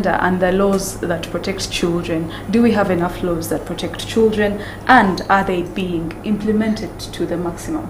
And the laws that protect children, do we have enough laws that protect children, and are they being implemented to the maximum?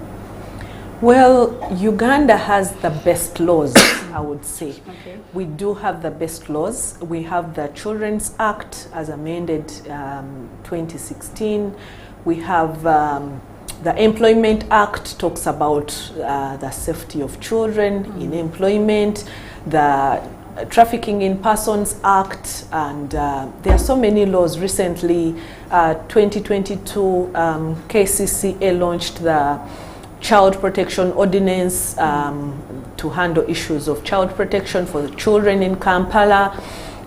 Well, Uganda has the best laws, I would say. Okay. We do have the best laws. We have the Children's Act as amended 2016. We have the Employment Act, talks about the safety of children in employment, the Trafficking in Persons Act, and there are so many laws. Recently, 2022, KCCA launched the Child Protection Ordinance to handle issues of child protection for the children in Kampala.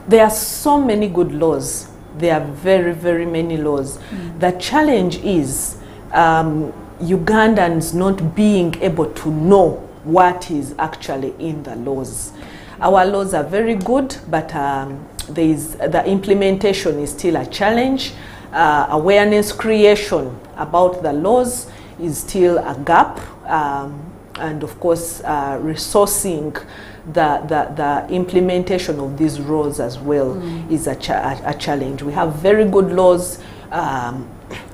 There are so many good laws. There are very, very many laws. The challenge is Ugandans not being able to know what is actually in the laws. Our laws are very good, but the implementation is still a challenge. Awareness creation about the laws is still a gap, and of course resourcing the implementation of these laws as well is a challenge. We have very good laws.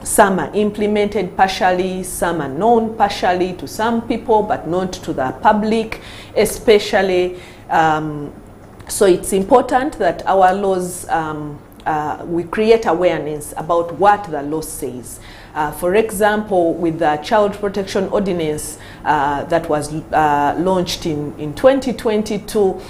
Some are implemented partially, some are known partially to some people, but not to the public especially. So it's important that our laws, we create awareness about what the law says. For example, with the Child Protection Ordinance that was launched in 2022,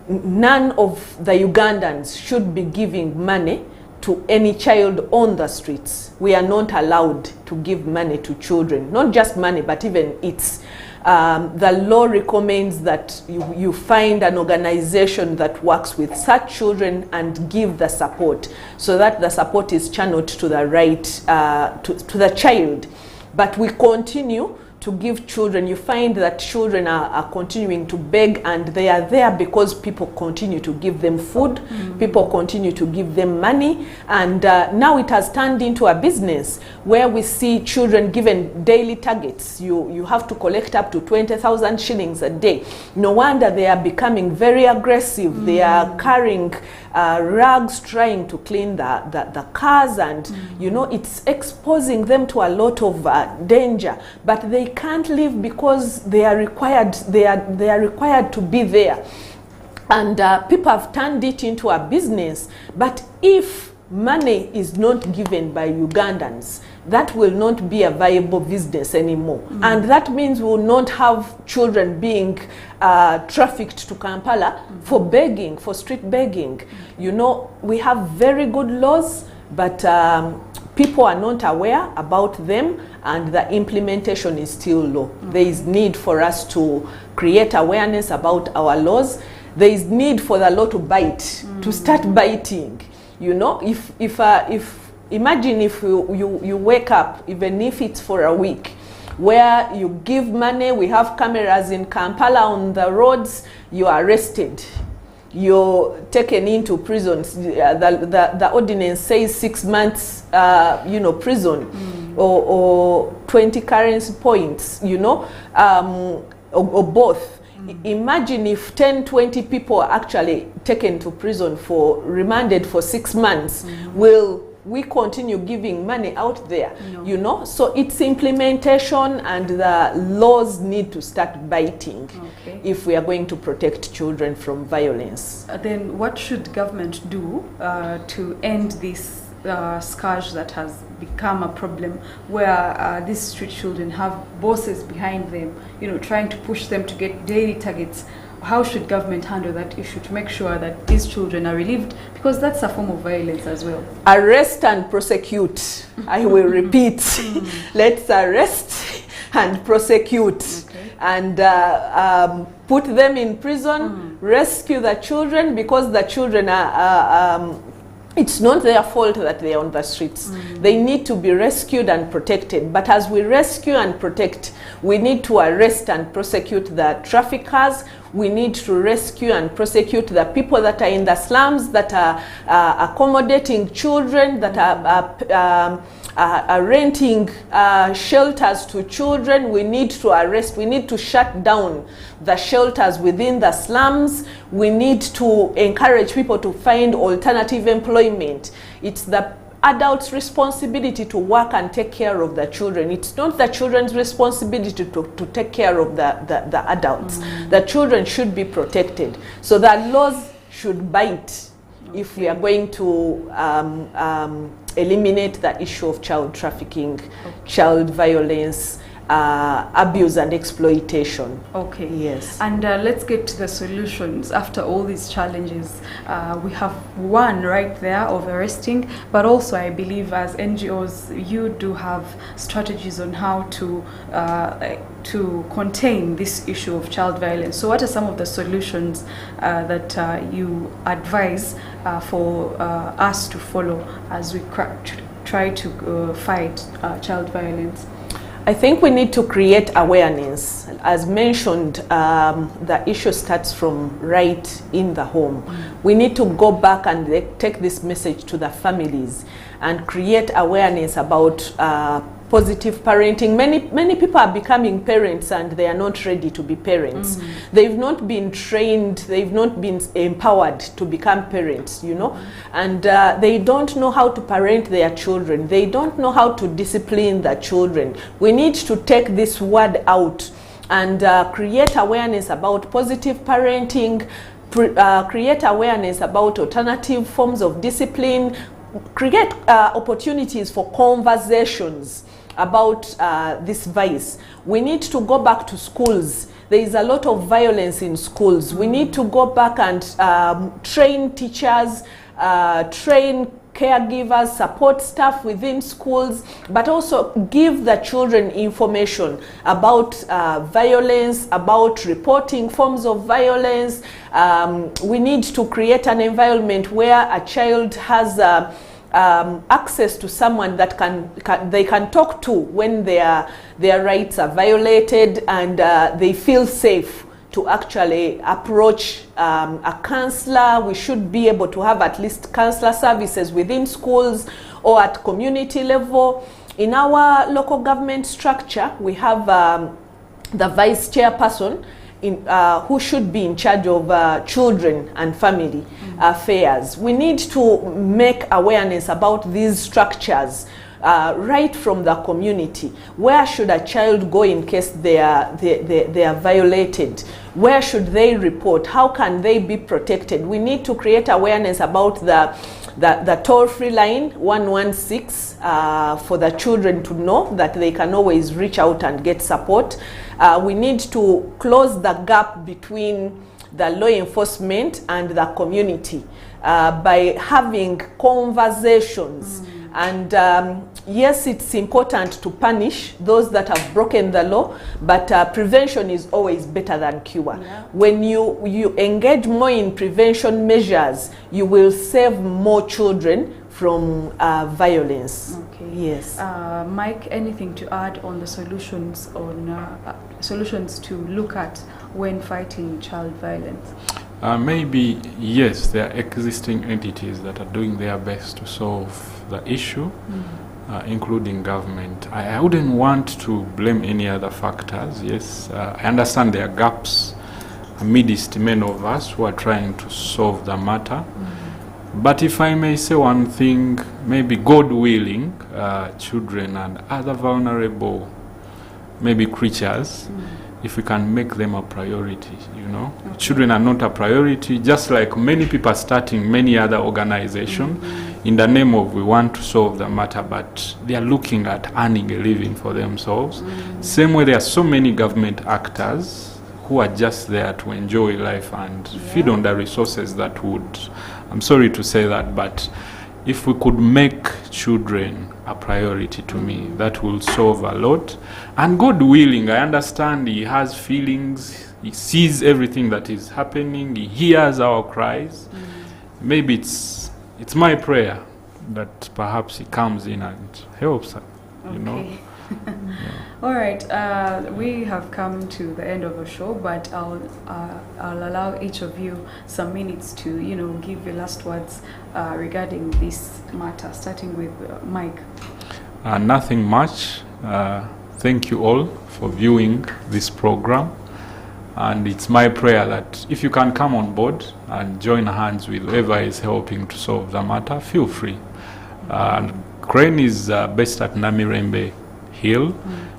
none of the Ugandans should be giving money to any child on the streets. We are not allowed to give money to children, not just money, but even it's. The law recommends that you find an organization that works with such children and give the support, so that the support is channeled to the right, to the child. But we continue to give children. You find that children are continuing to beg, and they are there because people continue to give them food, people continue to give them money, and now it has turned into a business where we see children given daily targets. You have to collect up to 20,000 shillings a day. No wonder they are becoming very aggressive. They are carrying rags, trying to clean the cars, and you know, it's exposing them to a lot of danger, but they can't leave because they are required to be there, and people have turned it into a business. But if money is not given by Ugandans, that will not be a viable business anymore. And that means we will not have children being trafficked to Kampala for begging, for street begging. You know, we have very good laws, but people are not aware about them, and the implementation is still low. There is need for us to create awareness about our laws. There is need for the law to bite, to start biting. You know, if imagine if you wake up, even if it's for a week, where you give money. We have cameras in Kampala on the roads. You are arrested, you're taken into prison. The ordinance says 6 months, you know, prison, or 20 currency points, you know, or both. Imagine if 10-20 people are actually taken to prison for remanded for 6 months. Will we continue giving money out there? No. You know, so it's implementation, and the laws need to start biting if we are going to protect children from violence. Then what should government do to end this scourge that has become a problem, where these street children have bosses behind them, you know, trying to push them to get daily targets? How should government handle that issue to make sure that these children are relieved? Because that's a form of violence as well. Arrest and prosecute. I will repeat. Let's arrest and prosecute, and put them in prison, rescue the children, because the children are it's not their fault that they are on the streets. They need to be rescued and protected. But as we rescue and protect, we need to arrest and prosecute the traffickers. We need to rescue and prosecute the people that are in the slums, that are accommodating children, that are renting shelters to children. We need to arrest, we need to shut down the shelters within the slums. We need to encourage people to find alternative employment. It's the adults' responsibility to work and take care of the children. It's not the children's responsibility to take care of the adults. The children should be protected. So the laws should bite if we are going to eliminate the issue of child trafficking, child violence, abuse and exploitation. Okay. Yes. And let's get to the solutions. After all these challenges, we have one right there of arresting, but also I believe as NGOs, you do have strategies on how to contain this issue of child violence. So what are some of the solutions that you advise for us to follow as we try to fight child violence? I think we need to create awareness. As mentioned, the issue starts from right in the home. We need to go back and take this message to the families and create awareness about positive parenting. Many people are becoming parents and they are not ready to be parents. They've not been trained, they've not been empowered to become parents, you know, and they don't know how to parent their children. They don't know how to discipline their children. We need to take this word out and create awareness about positive parenting, create awareness about alternative forms of discipline, create opportunities for conversations about this vice. We need to go back to schools. There is a lot of violence in schools. We need to go back and train teachers, train caregivers, support staff within schools, but also give the children information about violence, about reporting forms of violence. We need to create an environment where a child has access to someone that they can talk to when their rights are violated, and they feel safe to actually approach a counselor. We should be able to have at least counselor services within schools or at community level. In our local government structure, we have the vice chairperson who should be in charge of children and family affairs. We need to make awareness about these structures right from the community. Where should a child go in case they are violated? Where should they report? How can they be protected? We need to create awareness about the toll-free line 116 for the children to know that they can always reach out and get support. We need to close the gap between the law enforcement and the community by having conversations. And yes, it's important to punish those that have broken the law, but prevention is always better than cure. Yeah. When you engage more in prevention measures, you will save more children from violence. Okay. Yes. Mike, anything to add on the solutions to look at when fighting child violence? Maybe, yes, there are existing entities that are doing their best to solve the issue, including government. I wouldn't want to blame any other factors. Yes, I understand there are gaps amidst many of us who are trying to solve the matter. But if I may say one thing, maybe God willing, children and other vulnerable, maybe creatures, if we can make them a priority, you know. Okay. Children are not a priority, just like many people are starting many other organizations in the name of we want to solve the matter, but they are looking at earning a living for themselves. Same way there are so many government actors who are just there to enjoy life and feed on the resources that would, I'm sorry to say that, but if we could make children a priority, to me, that will solve a lot. And God willing, I understand He has feelings, He sees everything that is happening, He hears our cries. Maybe it's my prayer that perhaps He comes in and helps us, you know. All right, we have come to the end of the show, but I'll allow each of you some minutes to, give your last words regarding this matter, starting with Mike. Nothing much. Thank you all for viewing this program. And it's my prayer that if you can come on board and join hands with whoever is helping to solve the matter, feel free. Crane is based at Namirembe Hill.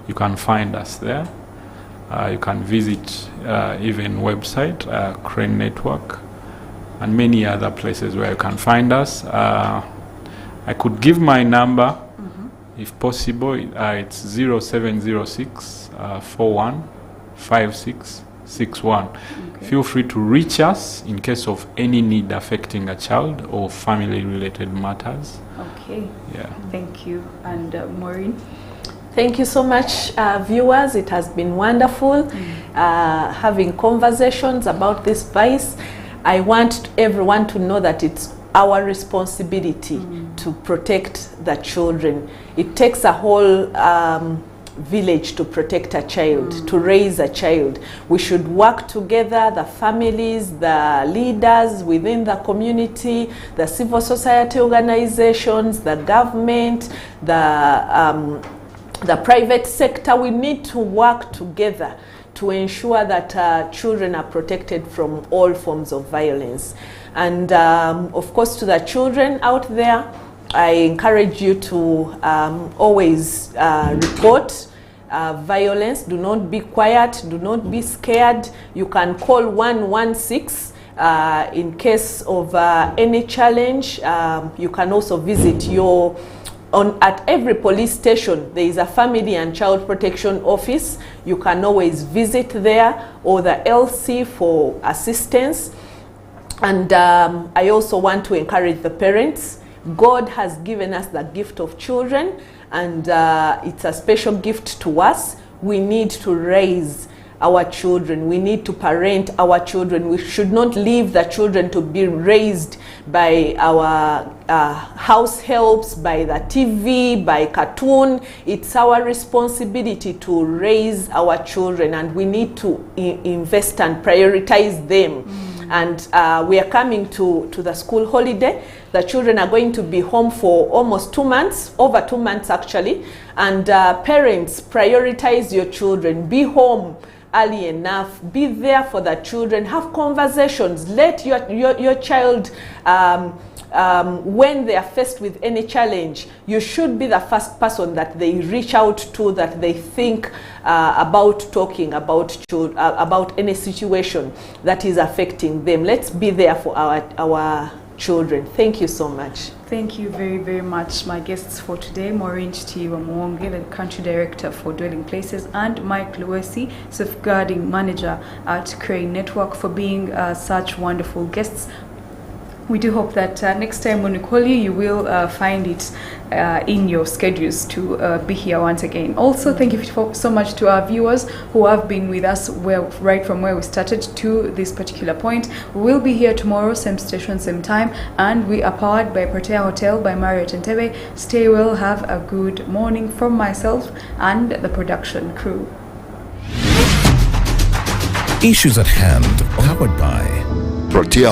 You can find us there. You can visit even website, Crane Network, and many other places where you can find us. I could give my number, if possible. It's 0706 415661. Okay. Feel free to reach us in case of any need affecting a child or family-related matters. Okay. Yeah. Thank you. And Maureen? Thank you so much, viewers. It has been wonderful having conversations about this vice. I want everyone to know that it's our responsibility to protect the children. It takes a whole village to protect a child, to raise a child. We should work together, the families, the leaders within the community, the civil society organizations, the government, the private sector. We need to work together to ensure that children are protected from all forms of violence. And of course, to the children out there, I encourage you to always report violence. Do not be quiet. Do not be scared. You can call 116 in case of any challenge. You can also visit at every police station, there is a family and child protection office. You can always visit there, or the LC for assistance. And I also want to encourage the parents. God has given us the gift of children, and it's a special gift to us. We need to raise our children. We need to parent our children. We should not leave the children to be raised by our house helps, by the TV, by cartoon. It's our responsibility to raise our children, and we need to invest and prioritize them. And we are coming to the school holiday. The children are going to be home for almost 2 months, over 2 months actually. And parents, prioritize your children. Be home early enough. Be there for the children. Have conversations. Let your child, when they are faced with any challenge, you should be the first person that they reach out to, that they think about talking about any situation that is affecting them. Let's be there for our children. Thank you so much. Thank you very, very much. My guests for today, Maureen Kitiibwa Muwonge, the Country Director for Dwelling Places, and Mike Luweesi, Safeguarding Manager at Crane Network, for being such wonderful guests. We do hope that next time when we call you, you will find it in your schedules to be here once again. Also, thank you so much to our viewers who have been with us right from where we started to this particular point. We will be here tomorrow, same station, same time, and we are powered by Protea Hotel by Marriott Entebbe. Stay well, have a good morning from myself and the production crew. Issues at Hand, powered by Protea